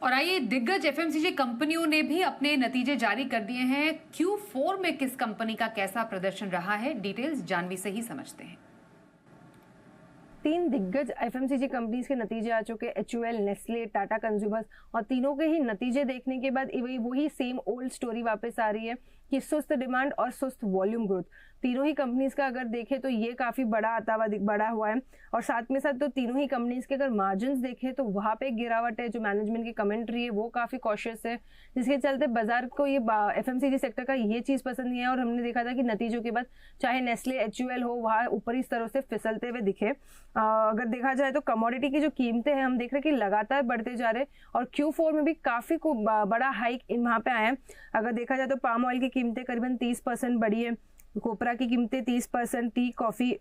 और आइए, दिग्गज एफएमसीजी कंपनियों ने भी अपने नतीजे जारी कर दिए हैं। Q4 में किस कंपनी का कैसा प्रदर्शन रहा है, डिटेल्स जानवी से ही समझते हैं। 3 दिग्गज एफएमसीजी कंपनीज के नतीजे आ चुके, एचयूएल, नेस्ले, टाटा कंज्यूमर्स, और तीनों के ही नतीजे देखने के बाद वही सेम ओल्ड स्टोरी वापस आ रही है कि सुस्त डिमांड और सुस्त वॉल्यूम ग्रोथ। तीनों ही कंपनीज का अगर देखें तो ये काफी बड़ा हुआ है, और साथ में साथ तो तीनों ही कंपनीज के अगर मार्जिन्स देखें तो वहां पे गिरावट है। जो मैनेजमेंट की कमेंट्री है वो काफी कॉशियस है, जिसके चलते बाजार को ये एफएमसीजी सेक्टर का ये चीज पसंद नहीं है। और हमने देखा था कि नतीजों के बाद चाहे नेस्ले, एचयूएल हो, वहां ऊपरी स्तरों से फिसलते हुए दिखे। अगर देखा जाए तो कमोडिटी की जो कीमतें हैं हम देख रहे हैं कि लगातार बढ़ते जा रहे हैं, और Q4 में भी काफी बड़ा हाइक वहां पे आया है। अगर देखा जाए तो पाम ऑयल की कीमतें करीबन 30% बढ़ी है, कोपरा की कीमतें 30%, टी कॉफी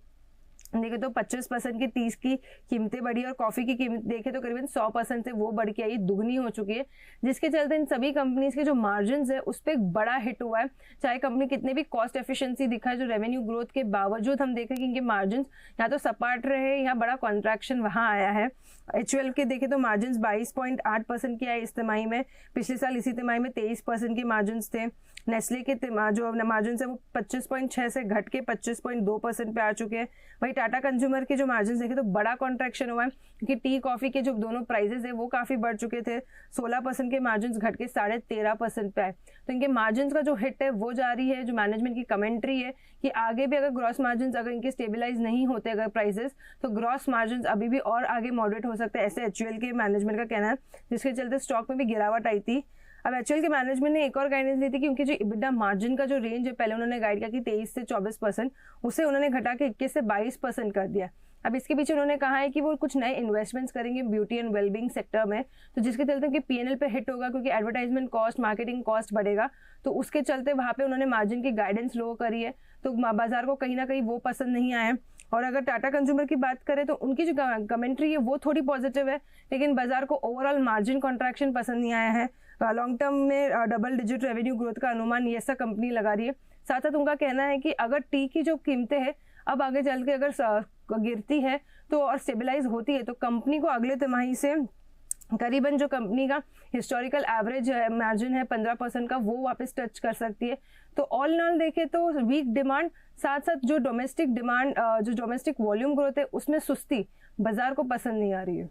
देखे तो 25% की 30 की कीमतें बढ़ी, और कॉफी की कीमत देखे तो करीबन 100% से वो बढ़ के आई, दुगनी हो चुकी है। जिसके चलते इन सभी कंपनीज के जो मार्जिन्स है उस पर एक बड़ा हिट हुआ है। चाहे कंपनी कितने भी कॉस्ट एफिशिएंसी दिखा है, जो रेवेन्यू ग्रोथ के बावजूद हम देख रहे हैं कि इनके मार्जिन्स यहाँ तो सपाट रहे, यहाँ बड़ा कॉन्ट्रैक्शन वहां आया है। एचयूएल के देखे तो मार्जिन 22.8% के आए इस तिमाही में, पिछले साल इसी तिमाही में 23% के मार्जिन थे। नेस्ले के जो मार्जिन है वो 25.6 से घट के 25.2% पे आ चुके हैं। वही टाटा कंज्यूमर के जो मार्जिन देखे तो बड़ा कॉन्ट्रैक्शन हुआ है, क्योंकि टी कॉफी के जो दोनों प्राइसेस है वो काफी बढ़ चुके थे। 16% के मार्जिन घट के 13.5% पे आए। तो इनके मार्जिन का जो हिट है वो जारी है। जो मैनेजमेंट की कमेंट्री है कि आगे भी अगर ग्रॉस मार्जिन अगर इनके स्टेबलाइज नहीं होते अगर प्राइसेस, तो ग्रॉस मार्जिन अभी भी और आगे मॉडरेट हो सकते हैं, ऐसे एचयूएल के मैनेजमेंट का कहना है, जिसके चलते स्टॉक में भी गिरावट आई थी। अब एचयूएल के मैनेजमेंट ने एक और गाइडेंस दी थी कि उनकी जो इबिडा मार्जिन का जो रेंज है, पहले उन्होंने गाइड किया कि 23 से 24%, उसे उन्होंने घटा के 21 से 22% कर दिया। अब इसके पीछे उन्होंने कहा है कि वो कुछ नए इन्वेस्टमेंट्स करेंगे ब्यूटी एंड वेलबींग सेक्टर में, तो जिसके चलते उनके पीएनएल पे हिट होगा, क्योंकि एडवर्टाइजमेंट कॉस्ट, मार्केटिंग कॉस्ट बढ़ेगा, तो उसके चलते वहां पे उन्होंने मार्जिन की गाइडेंस लो करी है। तो बाजार को कहीं ना कहीं वो पसंद नहीं आया। और अगर टाटा कंज्यूमर की बात करें तो उनकी जो कमेंट्री है वो थोड़ी पॉजिटिव है, लेकिन बाजार को ओवरऑल मार्जिन कॉन्ट्रैक्शन पसंद नहीं आया है। लॉन्ग टर्म में डबल डिजिट रेवेन्यू ग्रोथ का अनुमान ये सब कंपनी लगा रही है। साथ साथ उनका कहना है कि अगर टी की जो कीमतें हैं अब आगे चल के अगर गिरती है तो और स्टेबलाइज होती है, तो कंपनी को अगले तिमाही से करीबन जो कंपनी का हिस्टोरिकल एवरेज मार्जिन है 15% का, वो वापस टच कर सकती है। तो ऑल इन ऑल देखे तो वीक डिमांड, साथ साथ जो डोमेस्टिक डिमांड, जो डोमेस्टिक वॉल्यूम ग्रोथ है उसमें सुस्ती बाजार को पसंद नहीं आ रही है।